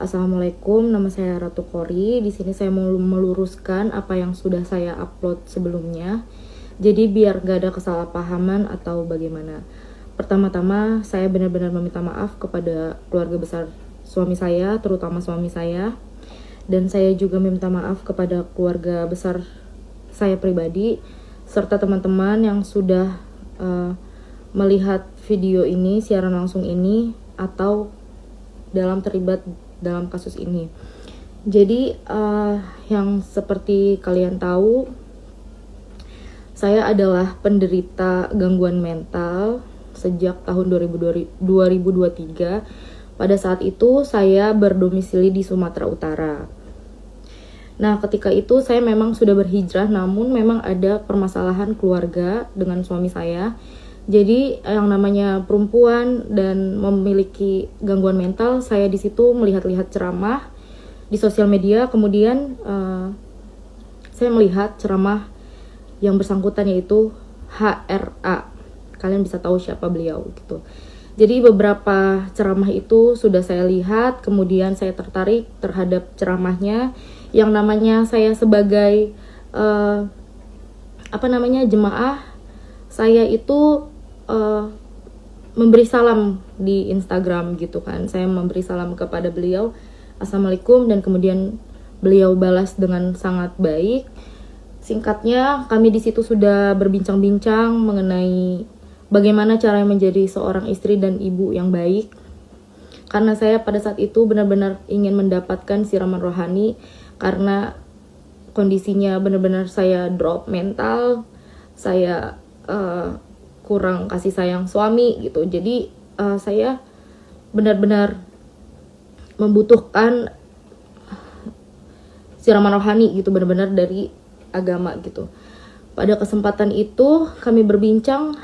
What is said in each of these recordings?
Assalamualaikum, nama saya Ratu Kori. Di sini saya mau meluruskan apa yang sudah saya upload sebelumnya. Jadi biar gak ada kesalahpahaman atau bagaimana. Pertama-tama saya benar-benar meminta maaf kepada keluarga besar suami saya, terutama suami saya. Dan saya juga meminta maaf kepada keluarga besar saya pribadi, serta teman-teman yang sudah melihat video ini, siaran langsung ini, atau terlibat dalam kasus ini. Jadi yang seperti kalian tahu, saya adalah penderita gangguan mental sejak tahun 2023. Pada saat itu saya berdomisili di Sumatera Utara. Nah, ketika itu saya memang sudah berhijrah, namun memang ada permasalahan keluarga dengan suami saya. Jadi yang namanya perempuan dan memiliki gangguan mental, saya di situ melihat-lihat ceramah di sosial media. Kemudian saya melihat ceramah yang bersangkutan, yaitu HRA. Kalian bisa tahu siapa beliau gitu. Jadi beberapa ceramah itu sudah saya lihat, kemudian saya tertarik terhadap ceramahnya. Yang namanya saya sebagai jemaah, saya itu memberi salam di Instagram gitu kan. Saya memberi salam kepada beliau, Assalamualaikum, dan kemudian beliau balas dengan sangat baik. Singkatnya, kami di situ sudah berbincang-bincang mengenai bagaimana cara menjadi seorang istri dan ibu yang baik. Karena saya pada saat itu benar-benar ingin mendapatkan siraman rohani, karena kondisinya benar-benar saya drop mental, saya kurang kasih sayang suami gitu. Jadi saya benar-benar membutuhkan siraman rohani gitu, benar-benar dari agama gitu. Pada kesempatan itu kami berbincang,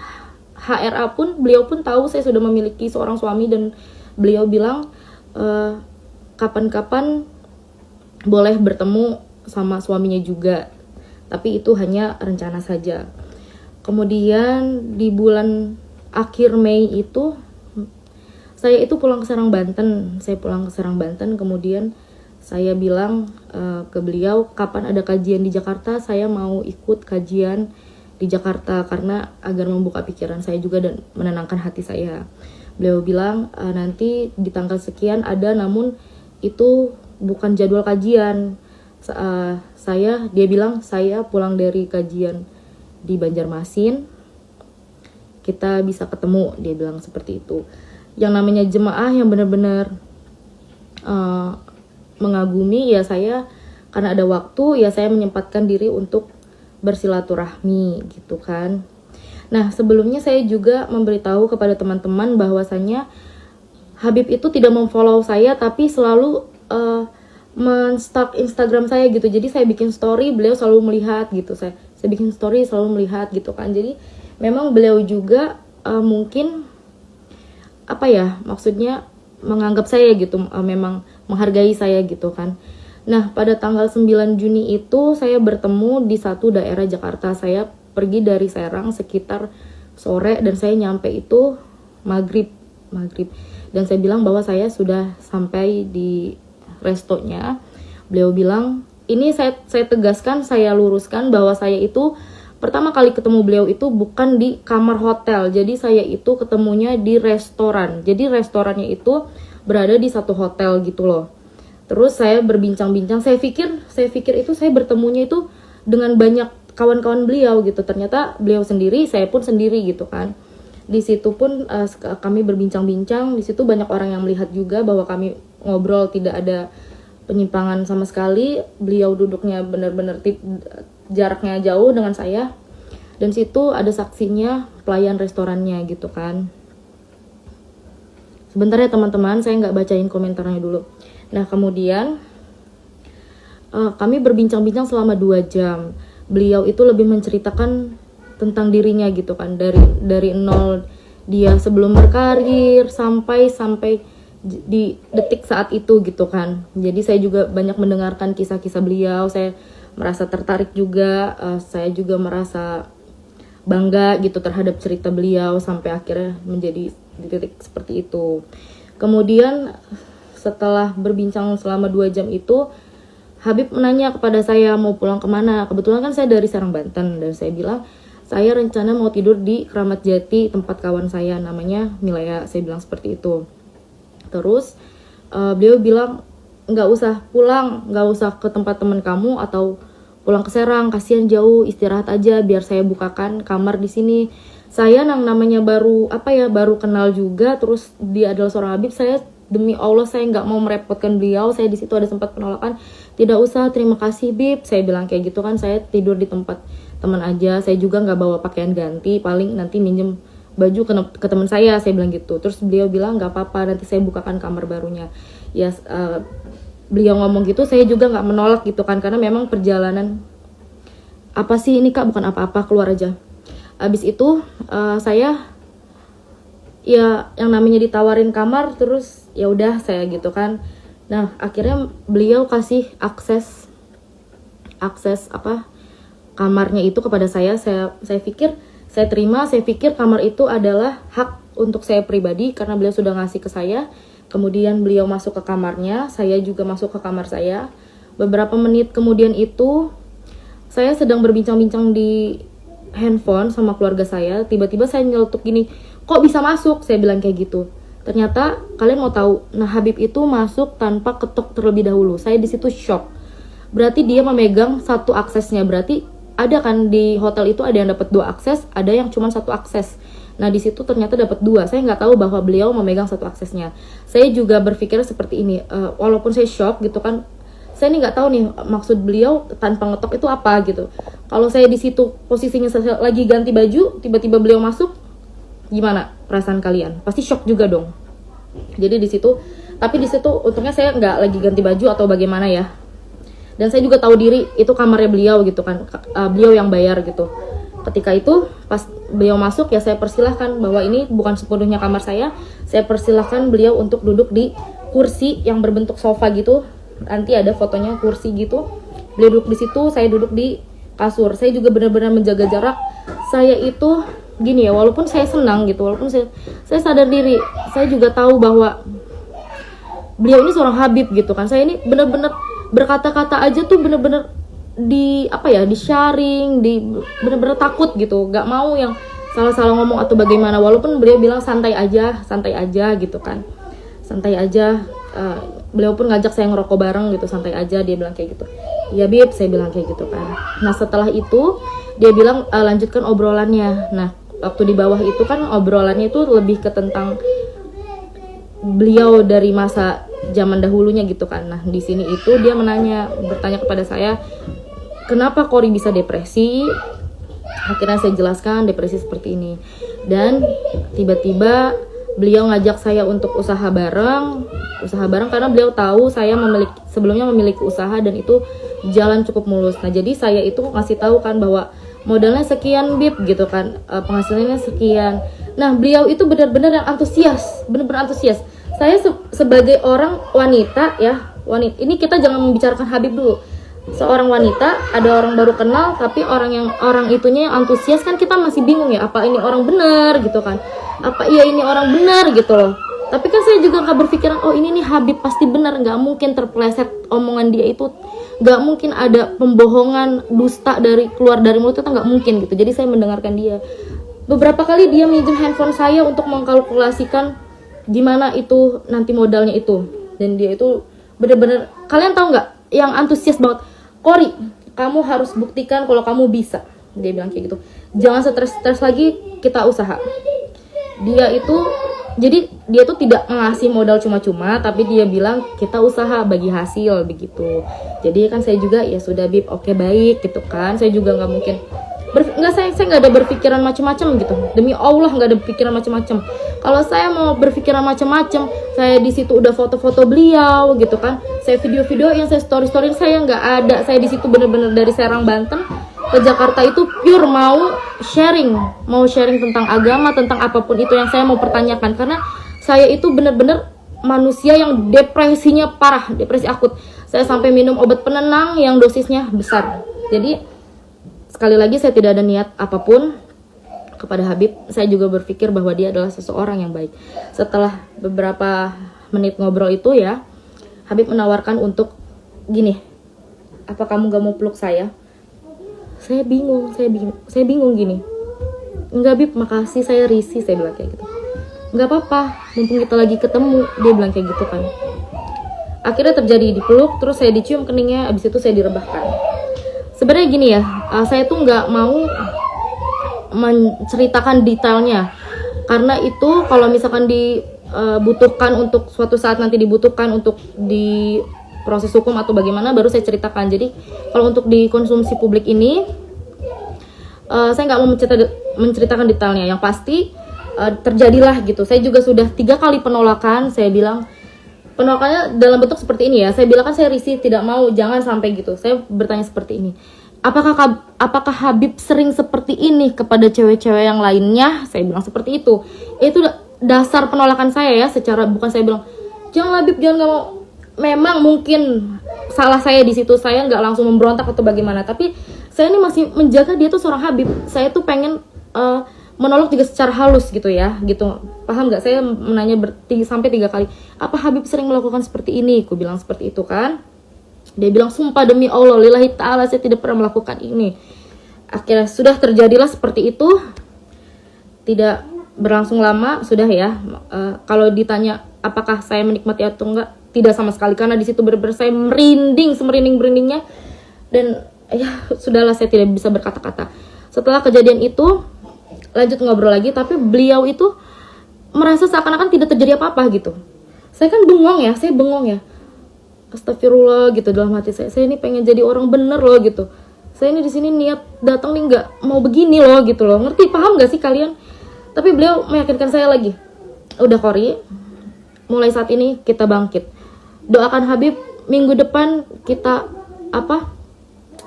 HRA pun, beliau pun tahu saya sudah memiliki seorang suami, dan beliau bilang kapan-kapan boleh bertemu sama suaminya juga, tapi itu hanya rencana saja. Kemudian di bulan akhir Mei itu saya itu pulang ke Serang, Banten. Kemudian saya bilang ke beliau, kapan ada kajian di Jakarta, saya mau ikut kajian di Jakarta karena agar membuka pikiran saya juga dan menenangkan hati saya. Beliau bilang nanti di tanggal sekian ada, namun itu bukan jadwal kajian. Dia bilang saya pulang dari kajian di Banjarmasin, kita bisa ketemu, dia bilang seperti itu. Yang namanya jemaah yang benar-benar mengagumi, ya saya karena ada waktu, ya saya menyempatkan diri untuk bersilaturahmi gitu kan. Nah, sebelumnya saya juga memberitahu kepada teman-teman bahwasannya Habib itu tidak memfollow saya, tapi selalu men-stalk Instagram saya gitu. Jadi saya bikin story, beliau selalu melihat gitu. Saya bikin story selalu melihat gitu kan. Jadi memang beliau juga mungkin maksudnya menganggap saya gitu, memang menghargai saya gitu kan. Nah, pada tanggal 9 Juni itu saya bertemu di satu daerah Jakarta. Saya pergi dari Serang sekitar sore dan saya nyampe itu maghrib. Dan saya bilang bahwa saya sudah sampai di restonya. Beliau bilang, ini saya tegaskan, saya luruskan bahwa saya itu pertama kali ketemu beliau itu bukan di kamar hotel. Jadi saya itu ketemunya di restoran. Jadi restorannya itu berada di satu hotel gitu loh. Terus saya berbincang-bincang, saya pikir itu saya bertemunya itu dengan banyak kawan-kawan beliau gitu. Ternyata beliau sendiri, saya pun sendiri gitu kan. Di situ pun kami berbincang-bincang, di situ banyak orang yang melihat juga bahwa kami ngobrol tidak ada penyimpangan sama sekali. Beliau duduknya benar-benar jaraknya jauh dengan saya. Dan situ ada saksinya, pelayan restorannya gitu kan. Sebentar ya teman-teman, saya nggak bacain komentarnya dulu. Nah, kemudian kami berbincang-bincang selama 2 jam. Beliau itu lebih menceritakan tentang dirinya gitu kan, dari nol dia sebelum berkarir sampai di detik saat itu gitu kan. Jadi saya juga banyak mendengarkan kisah-kisah beliau. Saya merasa tertarik juga, saya juga merasa bangga gitu terhadap cerita beliau sampai akhirnya menjadi di titik seperti itu. Kemudian setelah berbincang selama 2 jam itu, Habib menanya kepada saya mau pulang kemana. Kebetulan kan saya dari Serang, Banten, dan saya bilang saya rencana mau tidur di Kramat Jati, tempat kawan saya namanya Milea. Saya bilang seperti itu. Terus beliau bilang nggak usah pulang, nggak usah ke tempat teman kamu atau pulang ke Serang, kasihan jauh, istirahat aja biar saya bukakan kamar di sini. Saya namanya baru baru kenal juga, terus dia adalah seorang Habib. Saya demi Allah saya nggak mau merepotkan beliau. Saya di situ ada sempat penolakan, tidak usah, terima kasih Bib, saya bilang kayak gitu kan. Saya tidur di tempat teman aja, saya juga nggak bawa pakaian ganti, paling nanti minjem baju ke teman saya bilang gitu. Terus beliau bilang nggak apa-apa, nanti saya bukakan kamar barunya. Ya beliau ngomong gitu, saya juga nggak menolak gitu kan, karena memang perjalanan apa sih ini Kak, bukan apa-apa, keluar aja. Abis itu saya ya yang namanya ditawarin kamar, terus ya udah saya gitu kan. Nah akhirnya beliau kasih akses kamarnya itu kepada saya pikir saya terima. Saya pikir kamar itu adalah hak untuk saya pribadi karena beliau sudah ngasih ke saya. Kemudian beliau masuk ke kamarnya, saya juga masuk ke kamar saya. Beberapa menit kemudian itu saya sedang berbincang-bincang di handphone sama keluarga saya, tiba-tiba saya nyeletuk gini, kok bisa masuk? Saya bilang kayak gitu. Ternyata kalian mau tahu, nah Habib itu masuk tanpa ketok terlebih dahulu. Saya di situ shock. Berarti dia memegang satu aksesnya. Berarti ada kan di hotel itu ada yang dapat 2 akses, ada yang cuma 1 akses. Nah di situ ternyata dapat 2. Saya nggak tahu bahwa beliau memegang 1 aksesnya. Saya juga berpikir seperti ini, walaupun saya shock gitu kan. Saya nih nggak tahu nih maksud beliau tanpa ngetok itu apa gitu. Kalau saya di situ posisinya lagi ganti baju, tiba-tiba beliau masuk, gimana perasaan kalian? Pasti shock juga dong. Jadi di situ, tapi di situ untungnya saya nggak lagi ganti baju atau bagaimana ya. Dan saya juga tahu diri itu kamarnya beliau gitu kan, beliau yang bayar gitu. Ketika itu pas beliau masuk ya saya persilahkan bahwa ini bukan sepenuhnya kamar saya. Saya persilahkan beliau untuk duduk di kursi yang berbentuk sofa gitu. Nanti ada fotonya kursi gitu. Beliau duduk di situ, saya duduk di kasur. Saya juga benar-benar menjaga jarak. Saya itu gini ya, walaupun saya senang gitu, walaupun saya sadar diri, saya juga tahu bahwa beliau ini seorang Habib gitu kan. Saya ini benar-benar berkata-kata aja tuh benar-benar di sharing, benar-benar takut gitu, nggak mau yang salah-salah ngomong atau bagaimana. Walaupun beliau bilang santai aja gitu kan, santai aja. Beliau pun ngajak saya ngerokok bareng gitu, santai aja, dia bilang kayak gitu. Ya Bib, saya bilang kayak gitu kan. Nah setelah itu dia bilang lanjutkan obrolannya. Nah waktu di bawah itu kan obrolannya itu lebih ke tentang beliau dari masa zaman dahulunya gitu kan. Nah di sini itu dia bertanya kepada saya, kenapa Kori bisa depresi? Akhirnya saya jelaskan depresi seperti ini. Dan tiba-tiba beliau ngajak saya untuk usaha bareng karena beliau tahu saya sebelumnya memiliki usaha dan itu jalan cukup mulus. Nah jadi saya itu ngasih tahu kan bahwa modalnya sekian Bib gitu kan, penghasilannya sekian. Nah beliau itu benar-benar yang antusias, benar-benar antusias. Saya sebagai orang wanita ya, ini kita jangan membicarakan Habib dulu. Seorang wanita, ada orang baru kenal, tapi orang itunya yang antusias kan kita masih bingung ya, apa ini orang benar gitu kan, apa iya ini orang benar gitu loh. Tapi kan saya juga nggak berpikiran, oh ini nih Habib pasti benar, nggak mungkin terpeleset omongan dia itu, nggak mungkin ada pembohongan dusta keluar dari mulut itu, nggak mungkin gitu. Jadi saya mendengarkan dia. Beberapa kali dia minjem handphone saya untuk mengkalkulasikan gimana itu nanti modalnya itu, dan dia itu bener-bener, kalian tahu nggak, yang antusias banget. Kori, kamu harus buktikan kalau kamu bisa, dia bilang kayak gitu. Jangan stres lagi, kita usaha. Dia tuh tidak ngasih modal cuma-cuma, tapi dia bilang kita usaha bagi hasil begitu. Jadi kan saya juga ya sudah Bib, oke baik gitu kan. Saya juga nggak mungkin saya nggak ada berpikiran macam-macam gitu. Demi Allah nggak ada pikiran macam-macam. Kalau saya mau berpikiran macam-macam, saya di situ udah foto-foto beliau gitu kan. Saya video-video yang saya story-storyin, saya nggak ada. Saya di situ bener-bener dari Serang Banten ke Jakarta itu pure mau sharing tentang agama, tentang apapun itu yang saya mau pertanyakan. Karena saya itu bener-bener manusia yang depresinya parah, depresi akut. Saya sampai minum obat penenang yang dosisnya besar. Jadi sekali lagi saya tidak ada niat apapun kepada Habib. Saya juga berpikir bahwa dia adalah seseorang yang baik. Setelah beberapa menit ngobrol itu ya, Habib menawarkan untuk gini, apa kamu gak mau peluk saya? Saya bingung gini. Enggak Bib, makasih, saya risih, saya bilang kayak gitu. Enggak apa-apa, mumpung kita lagi ketemu, dia bilang kayak gitu kan. Akhirnya terjadi dipeluk, terus saya dicium keningnya, abis itu saya direbahkan. Sebenarnya gini ya, saya tuh nggak mau menceritakan detailnya, karena itu kalau misalkan dibutuhkan untuk suatu saat nanti dibutuhkan untuk di proses hukum atau bagaimana, baru saya ceritakan. Jadi kalau untuk dikonsumsi publik ini, saya nggak mau menceritakan detailnya. Yang pasti terjadilah gitu. Saya juga sudah 3 kali penolakan. Saya bilang penolakannya dalam bentuk seperti ini ya. Saya bilang kan saya risih, tidak mau, jangan sampai gitu. Saya bertanya seperti ini. Apakah Habib sering seperti ini kepada cewek-cewek yang lainnya? Saya bilang seperti itu. Itu dasar penolakan saya ya. Secara bukan saya bilang jangan Habib, jangan, nggak mau. Memang mungkin salah saya di situ, saya nggak langsung memberontak atau bagaimana, tapi saya ini masih menjaga dia tuh seorang Habib. Saya tuh pengen menolak juga secara halus gitu ya, gitu. Paham nggak? Saya menanya sampai 3 kali. Apa Habib sering melakukan seperti ini? Aku bilang seperti itu kan. Dia bilang sumpah demi Allah, lillahi ta'ala, saya tidak pernah melakukan ini. Akhirnya sudah terjadilah seperti itu. Tidak berlangsung lama, sudah ya. Kalau ditanya apakah saya menikmati atau enggak, tidak sama sekali, karena di situ benar-benar saya merinding, semerinding-merindingnya, dan ya sudahlah, saya tidak bisa berkata-kata. Setelah kejadian itu lanjut ngobrol lagi, tapi beliau itu merasa seakan-akan tidak terjadi apa-apa gitu. Saya kan bengong ya, astagfirullah gitu dalam hati saya ini pengen jadi orang bener loh gitu. Saya ini di sini niat datang nih nggak mau begini loh gitu loh, ngerti, paham nggak sih kalian? Tapi beliau meyakinkan saya lagi, udah Kori, mulai saat ini kita bangkit. Doakan Habib, minggu depan kita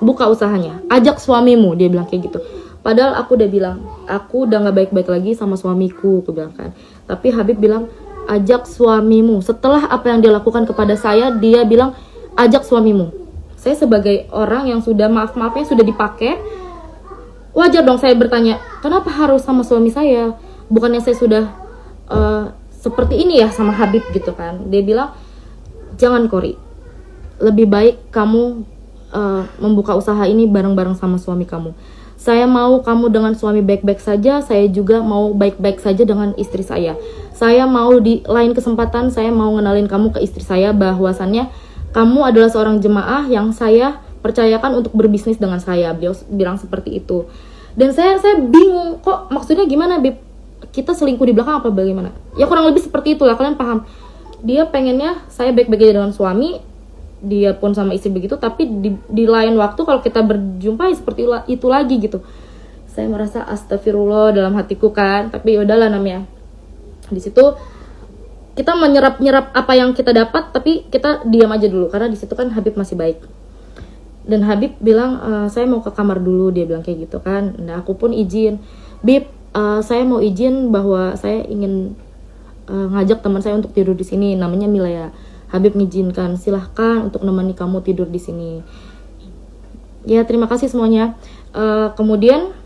buka usahanya. Ajak suamimu, dia bilang kayak gitu. Padahal aku udah bilang, aku udah gak baik-baik lagi sama suamiku, aku bilang kan. Tapi Habib bilang, ajak suamimu. Setelah apa yang dia lakukan kepada saya, dia bilang, ajak suamimu. Saya sebagai orang yang sudah maaf-maafnya sudah dipakai, wajar dong saya bertanya, kenapa harus sama suami saya? Bukannya saya sudah seperti ini ya sama Habib gitu kan. Dia bilang, jangan Kori, lebih baik kamu membuka usaha ini bareng-bareng sama suami kamu. Saya mau kamu dengan suami baik-baik saja, saya juga mau baik-baik saja dengan istri saya. Saya mau di lain kesempatan, saya mau ngenalin kamu ke istri saya, bahwasannya kamu adalah seorang jemaah yang saya percayakan untuk berbisnis dengan saya. Beliau bilang seperti itu. Dan saya bingung, kok maksudnya gimana Bib? Kita selingkuh di belakang apa bagaimana? Ya kurang lebih seperti itulah, kalian paham. Dia pengennya saya baik-baik aja dengan suami, dia pun sama istri begitu, tapi di lain waktu kalau kita berjumpa ya seperti itu lagi gitu. Saya merasa astagfirullah dalam hatiku kan, tapi yaudahlah namanya. Di situ kita menyerap apa yang kita dapat, tapi kita diam aja dulu karena di situ kan Habib masih baik. Dan Habib bilang, saya mau ke kamar dulu, dia bilang kayak gitu kan. Nah aku pun izin, Bib, saya mau izin bahwa saya ingin ngajak teman saya untuk tidur di sini, namanya Milea. Habib mengizinkan, silahkan untuk menemani kamu tidur di sini. Ya terima kasih semuanya. Kemudian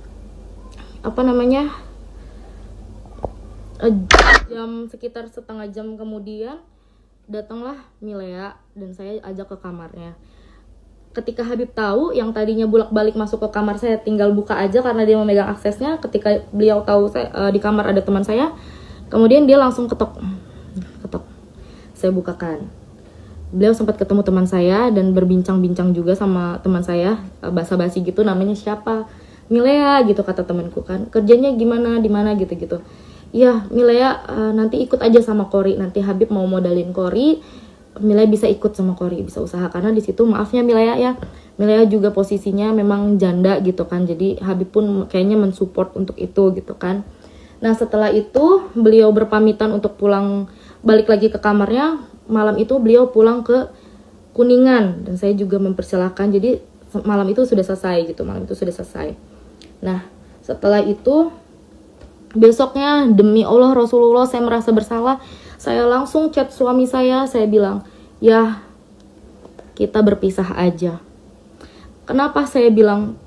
sekitar setengah jam kemudian datanglah Milea dan saya ajak ke kamarnya. Ketika Habib tahu yang tadinya bolak-balik masuk ke kamar saya tinggal buka aja karena dia memegang aksesnya, ketika beliau tahu saya, di kamar ada teman saya, kemudian dia langsung ketok. Saya bukakan. Beliau sempat ketemu teman saya dan berbincang-bincang juga sama teman saya, basa-basi gitu, namanya siapa? Milea gitu kata temanku kan. Kerjanya gimana, di mana gitu-gitu. Ya, Milea nanti ikut aja sama Kori. Nanti Habib mau modalin Kori, Milea bisa ikut sama Kori, bisa usaha, karena di situ maafnya Milea ya. Milea juga posisinya memang janda gitu kan. Jadi Habib pun kayaknya mensupport untuk itu gitu kan. Nah, setelah itu beliau berpamitan untuk pulang balik lagi ke kamarnya. Malam itu beliau pulang ke Kuningan dan saya juga mempersilahkan. Jadi malam itu sudah selesai gitu, Nah, setelah itu besoknya demi Allah Rasulullah saya merasa bersalah. Saya langsung chat suami saya bilang, ya kita berpisah aja. Kenapa saya bilang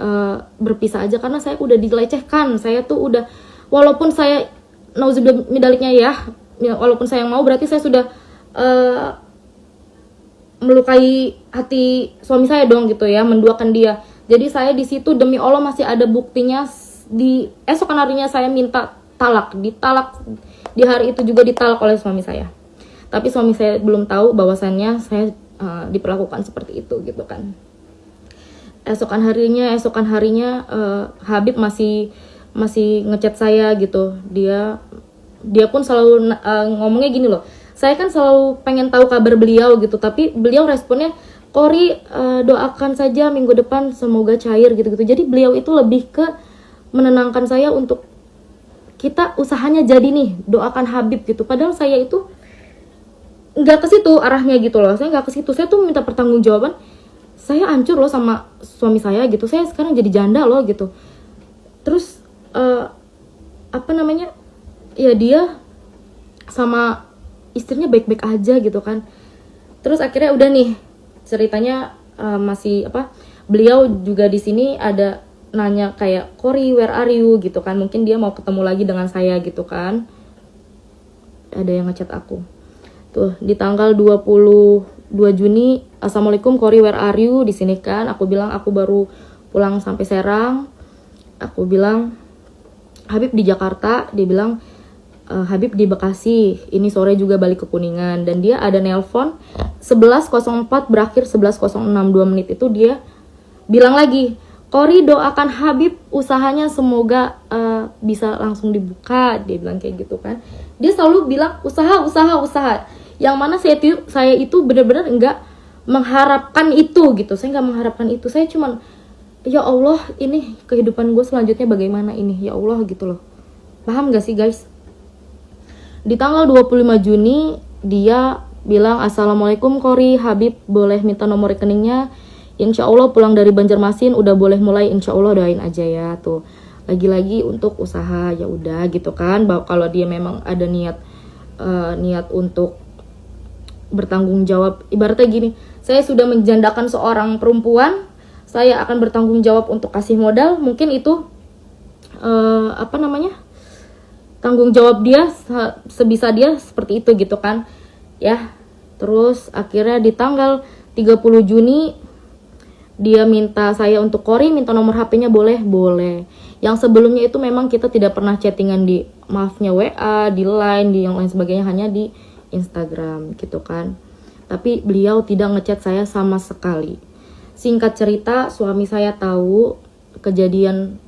berpisah aja? Karena saya udah dilecehkan. Saya tuh udah, walaupun saya nauzubillah midaliknya ya, walaupun saya yang mau, berarti saya sudah melukai hati suami saya dong gitu ya, menduakan dia. Jadi saya di situ demi Allah masih ada buktinya. Di esokan harinya saya minta talak, ditalak di hari itu juga ditalak oleh suami saya. Tapi suami saya belum tahu bahwasannya saya diperlakukan seperti itu gitu kan. Esokan harinya Habib masih ngechat saya gitu. Dia pun selalu ngomongnya gini loh. Saya kan selalu pengen tahu kabar beliau gitu, tapi beliau responnya, "Kori, doakan saja minggu depan semoga cair," gitu-gitu. Jadi beliau itu lebih ke menenangkan saya untuk kita usahanya jadi nih, doakan Habib gitu. Padahal saya itu nggak ke situ arahnya gitu loh. Saya nggak ke situ. Saya tuh minta pertanggungjawaban. Saya hancur loh sama suami saya gitu. Saya sekarang jadi janda loh gitu. Terus ya dia sama istrinya baik-baik aja gitu kan. Terus akhirnya udah nih ceritanya beliau juga di sini ada nanya kayak, "Kori, where are you?" gitu kan. Mungkin dia mau ketemu lagi dengan saya gitu kan. Ada yang ngechat aku. Tuh, di tanggal 22 Juni, "Assalamualaikum Kori, where are you?" di sini kan. Aku bilang aku baru pulang sampai Serang. Aku bilang, "Habib di Jakarta." Dia bilang, "Habib di Bekasi. Ini sore juga balik ke Kuningan." Dan dia ada nelpon 11.04 berakhir 11.06, 2 menit itu dia bilang lagi, "Kori, doakan Habib usahanya semoga bisa langsung dibuka." Dia bilang kayak gitu kan. Dia selalu bilang usaha. Yang mana saya itu benar-benar enggak mengharapkan itu gitu. Saya enggak mengharapkan itu. Saya cuman, ya Allah, ini kehidupan gue selanjutnya bagaimana ini? Ya Allah gitu loh. Paham gak sih guys? Di tanggal 25 Juni dia bilang, "Assalamualaikum Kori, Habib boleh minta nomor rekeningnya? Insya Allah pulang dari Banjarmasin udah boleh mulai, insya Allah doain aja ya." Tuh, lagi-lagi untuk usaha, ya udah gitu kan. Kalau dia memang ada niat untuk bertanggung jawab, ibaratnya gini, saya sudah menjandakan seorang perempuan, saya akan bertanggung jawab untuk kasih modal. Mungkin itu tanggung jawab dia, sebisa dia seperti itu gitu kan ya. Terus akhirnya di tanggal 30 Juni dia minta saya untuk, "Kori, minta nomor HP-nya boleh?" Boleh. Yang sebelumnya itu memang kita tidak pernah chattingan di, maafnya, WA, di Line, di yang lain sebagainya, hanya di Instagram gitu kan. Tapi beliau tidak ngechat saya sama sekali. Singkat cerita, suami saya tahu kejadian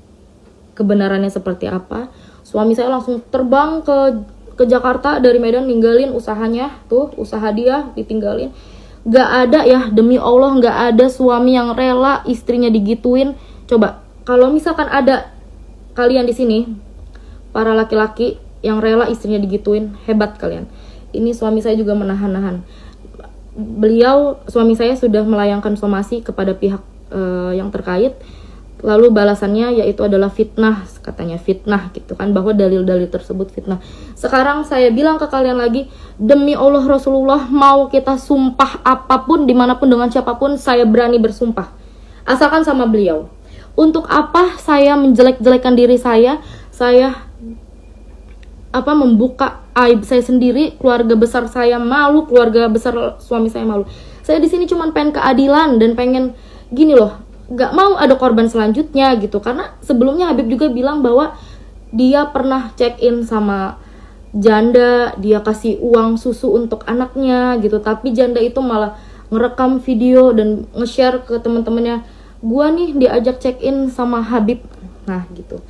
kebenarannya seperti apa. Suami saya langsung terbang ke Jakarta dari Medan, ninggalin usahanya. Tuh, usaha dia ditinggalin. Gak ada ya, demi Allah gak ada suami yang rela istrinya digituin. Coba, kalau misalkan ada kalian di sini, para laki-laki yang rela istrinya digituin, hebat kalian. Ini suami saya juga menahan-nahan. Suami saya sudah melayangkan somasi kepada pihak yang terkait. Lalu balasannya yaitu adalah fitnah, katanya fitnah gitu kan, bahwa dalil-dalil tersebut fitnah. Sekarang saya bilang ke kalian lagi, demi Allah Rasulullah, mau kita sumpah apapun, dimanapun, dengan siapapun, saya berani bersumpah, asalkan sama beliau. Untuk apa saya menjelek-jelekan diri saya membuka aib saya sendiri, keluarga besar saya malu, keluarga besar suami saya malu. Saya di sini cuma pengen keadilan dan pengen gini loh, gak mau ada korban selanjutnya gitu. Karena sebelumnya Habib juga bilang bahwa dia pernah check in sama janda, dia kasih uang susu untuk anaknya gitu, tapi janda itu malah ngerekam video dan nge-share ke teman-temannya, "Gua nih diajak check in sama Habib." Nah gitu.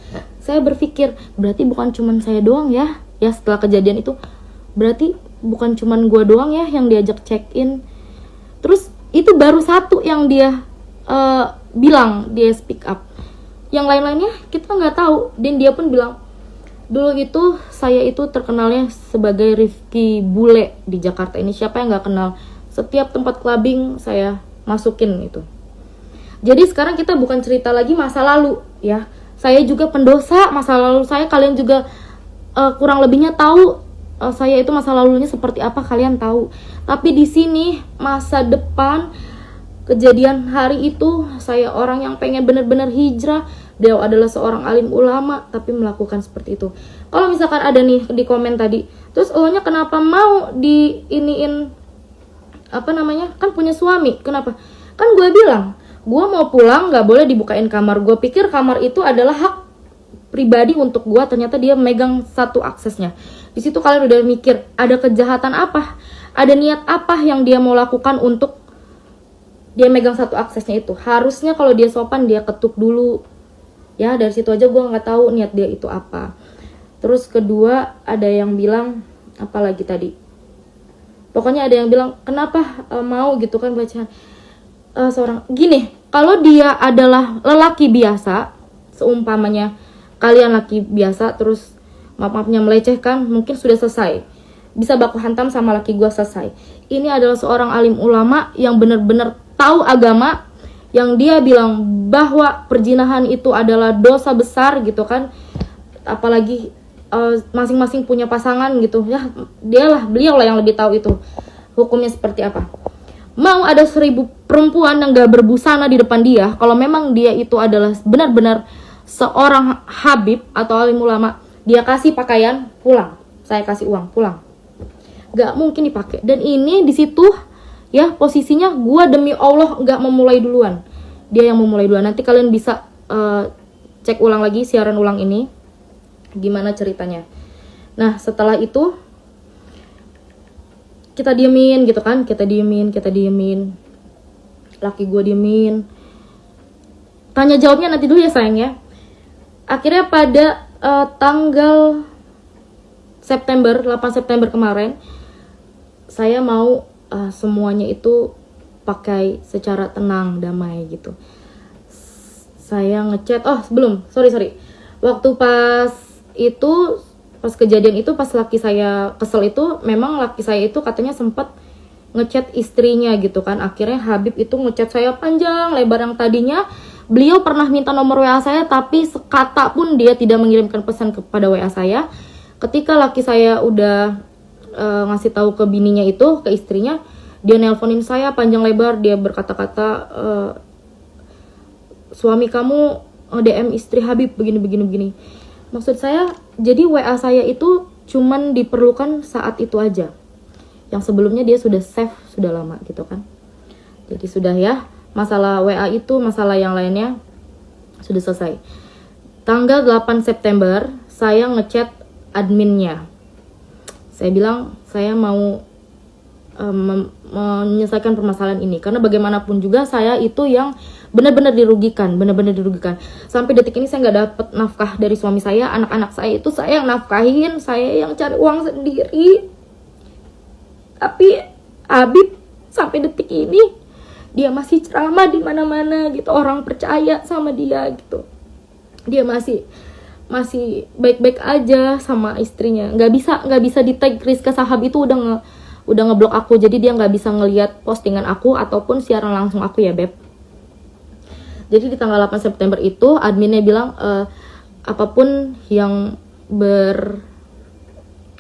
Saya berpikir, berarti bukan cuman saya doang ya setelah kejadian itu, berarti bukan cuman gua doang ya yang diajak check in. Terus itu baru satu yang dia bilang, dia speak up. Yang lain-lainnya kita nggak tahu. Dan dia pun bilang, dulu itu saya itu terkenalnya sebagai Rifki Bule di Jakarta ini. Siapa yang nggak kenal? Setiap tempat clubbing saya masukin itu. Jadi sekarang kita bukan cerita lagi masa lalu ya. Saya juga pendosa masa lalu saya. Kalian juga kurang lebihnya tahu saya itu masa lalunya seperti apa, kalian tahu. Tapi di sini masa depan, kejadian hari itu, saya orang yang pengen benar-benar hijrah. Beliau adalah seorang alim ulama tapi melakukan seperti itu. Kalau misalkan ada nih di komen tadi, terus ohnya kenapa mau kan punya suami. Kenapa? Kan gue bilang gue mau pulang nggak boleh dibukain kamar. Gue pikir kamar itu adalah hak pribadi untuk gue, ternyata dia megang satu aksesnya. Di situ kalian udah mikir ada kejahatan apa, ada niat apa yang dia mau lakukan untuk dia megang satu aksesnya itu. Harusnya kalau dia sopan dia ketuk dulu. Ya dari situ aja gue nggak tahu niat dia itu apa. Terus kedua ada yang bilang apa lagi tadi? Pokoknya ada yang bilang kenapa mau gitu kan bacaan seorang gini. Kalau dia adalah lelaki biasa, seumpamanya kalian laki biasa terus maaf-maafnya melecehkan, mungkin sudah selesai, bisa baku hantam sama laki gue selesai. Ini adalah seorang alim ulama yang benar-benar tahu agama, yang dia bilang bahwa perzinahan itu adalah dosa besar gitu kan, apalagi masing-masing punya pasangan gitu ya. Beliau lah yang lebih tahu itu hukumnya seperti apa. Mau ada 1000 perempuan yang gak berbusana di depan dia, kalau memang dia itu adalah benar-benar seorang habib atau alim ulama, dia kasih pakaian, pulang, saya kasih uang, pulang, gak mungkin dipakai. Dan ini di situ ya posisinya gue demi Allah gak memulai duluan, dia yang memulai duluan. Nanti kalian bisa cek ulang lagi siaran ulang ini gimana ceritanya. Nah setelah itu kita diemin gitu kan, kita diemin, laki gue diemin, tanya jawabnya nanti dulu ya sayang ya. Akhirnya pada tanggal 8 September kemarin, saya mau semuanya itu pakai secara tenang, damai gitu. Saya ngechat, sorry. Waktu pas kejadian itu, pas laki saya kesel itu, memang laki saya itu katanya sempat ngechat istrinya gitu kan. Akhirnya Habib itu ngechat saya panjang lebar, yang tadinya beliau pernah minta nomor WA saya, tapi sekata pun dia tidak mengirimkan pesan kepada WA saya. Ketika laki saya udah ngasih tahu ke bininya itu, ke istrinya, dia nelponin saya panjang lebar. Dia berkata-kata, suami kamu DM istri Habib begini. Maksud saya, jadi WA saya itu cuman diperlukan saat itu aja. Yang sebelumnya dia sudah save, sudah lama gitu kan. Jadi sudah ya, masalah WA itu, masalah yang lainnya sudah selesai. Tanggal 8 September saya ngechat adminnya. Saya bilang saya mau menyelesaikan permasalahan ini, karena bagaimanapun juga saya itu yang benar-benar dirugikan. Sampai detik ini saya nggak dapat nafkah dari suami saya. Anak-anak saya itu saya yang nafkahin, saya yang cari uang sendiri. Tapi Habib sampai detik ini dia masih ceramah di mana-mana gitu, orang percaya sama dia gitu. Dia masih baik-baik aja sama istrinya. Nggak bisa di tag Rizka Sahab itu udah ngeblok aku, jadi dia nggak bisa ngelihat postingan aku ataupun siaran langsung aku ya beb. Jadi di tanggal 8 September itu adminnya bilang apapun yang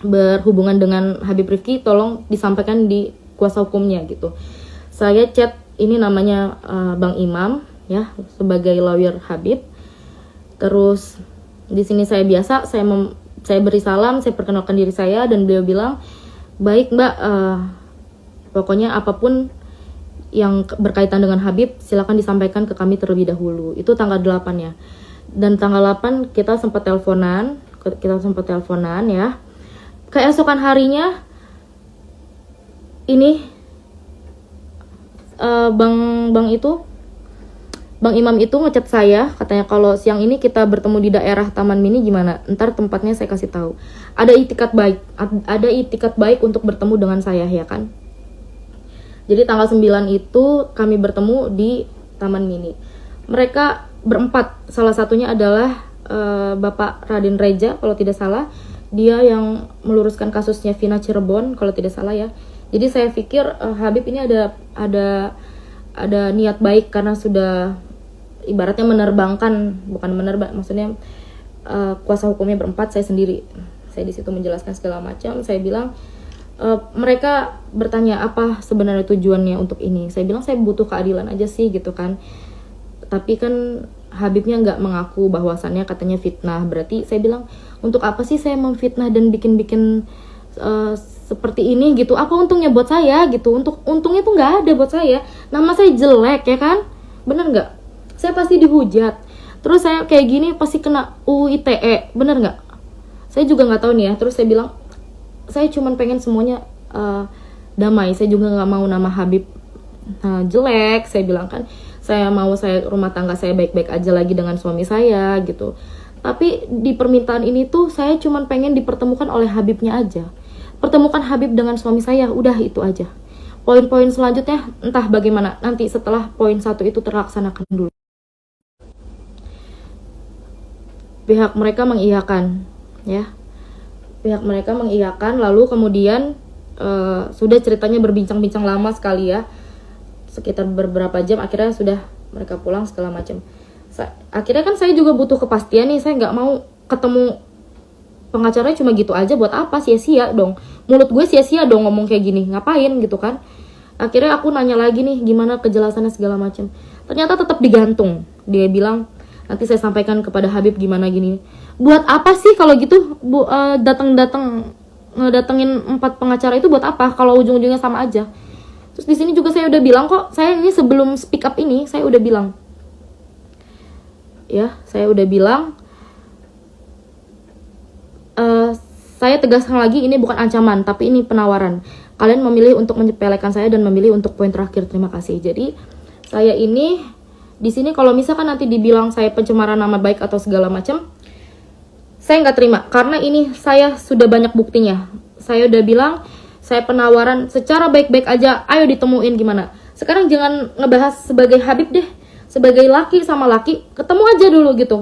berhubungan dengan Habib Rifki tolong disampaikan di kuasa hukumnya gitu. Saya chat, ini namanya Bang Imam ya, sebagai lawyer Habib. Terus di sini saya biasa, saya beri salam, saya perkenalkan diri saya, dan beliau bilang, baik mbak, pokoknya apapun yang berkaitan dengan Habib silakan disampaikan ke kami terlebih dahulu. Itu tanggal 8 ya. Dan tanggal 8 kita sempat teleponan ya. Keesokan harinya ini Bang Imam itu ngechat saya, katanya kalau siang ini kita bertemu di daerah Taman Mini gimana? Ntar tempatnya saya kasih tahu. Ada itikat baik untuk bertemu dengan saya ya kan. Jadi tanggal 9 itu kami bertemu di Taman Mini. Mereka berempat, salah satunya adalah Bapak Raden Reja kalau tidak salah. Dia yang meluruskan kasusnya Vina Cirebon kalau tidak salah ya. Jadi saya pikir Habib ini ada niat baik, karena sudah ibaratnya maksudnya kuasa hukumnya berempat, saya sendiri. Saya di situ menjelaskan segala macam. Saya bilang mereka bertanya apa sebenarnya tujuannya untuk ini. Saya bilang saya butuh keadilan aja sih gitu kan. Tapi kan Habibnya nggak mengaku bahwasannya katanya fitnah. Berarti saya bilang untuk apa sih saya memfitnah dan bikin seperti ini gitu. Apa untungnya buat saya gitu? Untungnya tuh nggak ada buat saya. Nama saya jelek ya kan, bener nggak? Saya pasti dihujat. Terus saya kayak gini pasti kena UU ITE, bener nggak? Saya juga nggak tahu nih ya. Terus saya bilang, saya cuman pengen semuanya damai. Saya juga nggak mau nama Habib jelek. Saya bilang kan, saya rumah tangga saya baik-baik aja lagi dengan suami saya gitu. Tapi di permintaan ini tuh saya cuman pengen dipertemukan oleh Habibnya aja. Pertemukan Habib dengan suami saya, udah itu aja. Poin-poin selanjutnya entah bagaimana nanti setelah poin 1 itu terlaksanakan dulu. Pihak mereka mengiyakan, ya. Pihak mereka mengiyakan, lalu kemudian sudah ceritanya berbincang-bincang lama sekali ya. Sekitar beberapa jam akhirnya sudah mereka pulang segala macam. Akhirnya kan saya juga butuh kepastian nih, saya nggak mau ketemu pengacaranya cuma gitu aja, buat apa, sia-sia dong, mulut gue sia-sia dong ngomong kayak gini, ngapain gitu kan. Akhirnya aku nanya lagi nih gimana kejelasannya segala macam, ternyata tetap digantung. Dia bilang nanti saya sampaikan kepada Habib gimana gini. Buat apa sih kalau gitu datengin 4 pengacara itu buat apa kalau ujung-ujungnya sama aja. Terus di sini juga saya udah bilang kok, saya ini sebelum speak up ini saya udah bilang, ya, saya udah bilang, saya tegaskan lagi, ini bukan ancaman, tapi ini penawaran. Kalian memilih untuk menyepelekan saya dan memilih untuk poin terakhir. Terima kasih. Jadi saya ini di sini kalau misalkan nanti dibilang saya pencemaran nama baik atau segala macam, saya nggak terima karena ini saya sudah banyak buktinya. Saya udah bilang, saya penawaran secara baik-baik aja, ayo ditemuin gimana. Sekarang jangan ngebahas sebagai Habib deh. Sebagai laki sama laki, ketemu aja dulu gitu.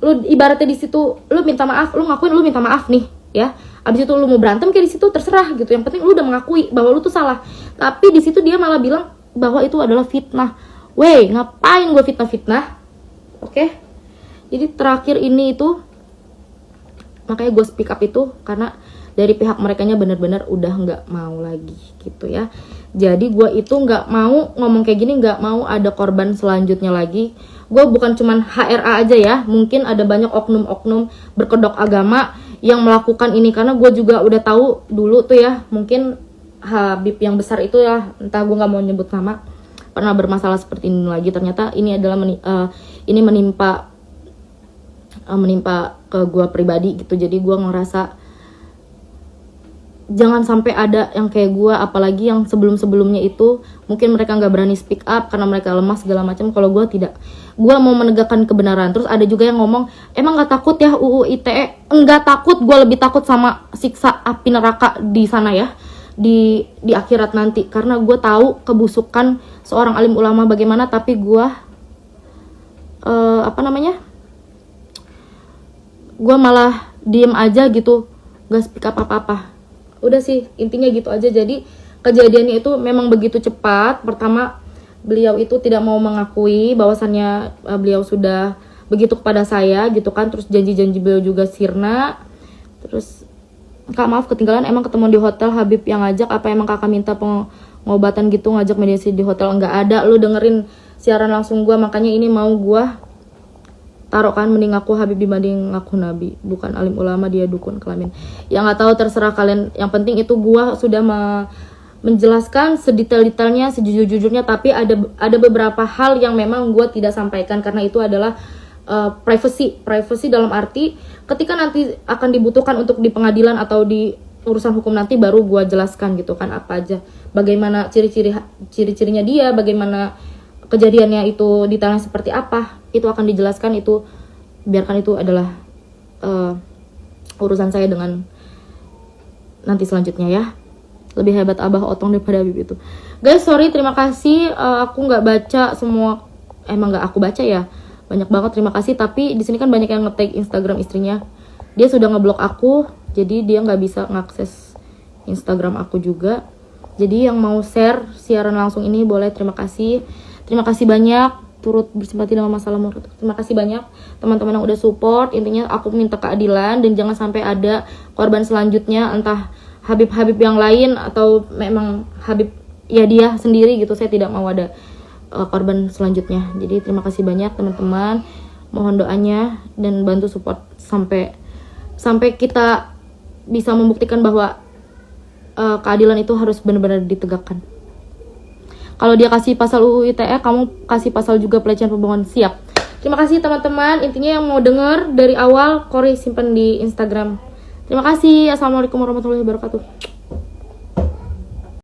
Lu ibaratnya di situ, lu minta maaf, lu ngakuin lu minta maaf nih, ya. Abis itu lu mau berantem kayak di situ terserah gitu. Yang penting lu udah mengakui bahwa lu tuh salah. Tapi di situ dia malah bilang bahwa itu adalah fitnah. Wey, ngapain gue fitnah-fitnah? Oke. Jadi terakhir ini itu makanya gue speak up itu karena dari pihak merekanya benar-benar udah nggak mau lagi gitu ya. Jadi gue itu nggak mau ngomong kayak gini, nggak mau ada korban selanjutnya lagi. Gue bukan cuman HRA aja ya, mungkin ada banyak oknum-oknum berkedok agama yang melakukan ini, karena gue juga udah tahu dulu tuh ya, mungkin Habib yang besar itu ya, entah, gue nggak mau nyebut nama, pernah bermasalah seperti ini lagi. Ternyata ini adalah ini menimpa ke gue pribadi gitu. Jadi gue ngerasa jangan sampai ada yang kayak gue, apalagi yang sebelum-sebelumnya itu mungkin mereka nggak berani speak up karena mereka lemah segala macam. Kalau gue tidak, gue mau menegakkan kebenaran. Terus ada juga yang ngomong, emang nggak takut ya UU ITE? Enggak takut, gue lebih takut sama siksa api neraka di sana ya, di akhirat nanti, karena gue tahu kebusukan seorang alim ulama bagaimana. Tapi gue gue malah diem aja gitu, gak speak up apa-apa. Udah sih, intinya gitu aja. Jadi kejadiannya itu memang begitu cepat. Pertama, beliau itu tidak mau mengakui bahwasannya beliau sudah begitu kepada saya gitu kan. Terus janji-janji beliau juga sirna. Terus, Kak maaf ketinggalan, emang ketemu di hotel Habib yang ngajak, apa emang kakak minta pengobatan gitu, ngajak mediasi di hotel? Nggak ada, lu dengerin siaran langsung gue, makanya ini mau gue taruh kan, mending aku Habib dibanding aku Nabi. Bukan alim ulama, dia dukun kelamin. Yang nggak tahu terserah kalian. Yang penting itu gua sudah menjelaskan sedetail-detailnya, sejujur-jujurnya. Tapi ada beberapa hal yang memang gua tidak sampaikan karena itu adalah privacy dalam arti ketika nanti akan dibutuhkan untuk di pengadilan atau di urusan hukum nanti baru gua jelaskan gitu kan, apa aja, bagaimana ciri-cirinya dia, bagaimana kejadiannya itu detailnya seperti apa, itu akan dijelaskan. Itu biarkan, itu adalah urusan saya dengan nanti selanjutnya ya. Lebih hebat Abah Otong daripada Habib itu. Guys, sorry, terima kasih. Aku nggak baca semua, emang nggak aku baca ya, banyak banget, terima kasih. Tapi di sini kan banyak yang nge-tag Instagram istrinya, dia sudah ngeblok aku, jadi dia nggak bisa ngakses Instagram aku juga. Jadi yang mau share siaran langsung ini boleh, terima kasih. Terima kasih banyak, turut bersimpati dengan masalah murid. Terima kasih banyak teman-teman yang udah support. Intinya aku minta keadilan dan jangan sampai ada korban selanjutnya, entah Habib-Habib yang lain atau memang Habib ya dia sendiri gitu. Saya tidak mau ada korban selanjutnya. Jadi terima kasih banyak teman-teman. Mohon doanya dan bantu support sampai kita bisa membuktikan bahwa keadilan itu harus benar-benar ditegakkan. Kalau dia kasih pasal UU ITE, kamu kasih pasal juga pelecehan pembohongan. Siap. Terima kasih teman-teman. Intinya yang mau denger dari awal, Kori simpan di Instagram. Terima kasih. Assalamualaikum warahmatullahi wabarakatuh.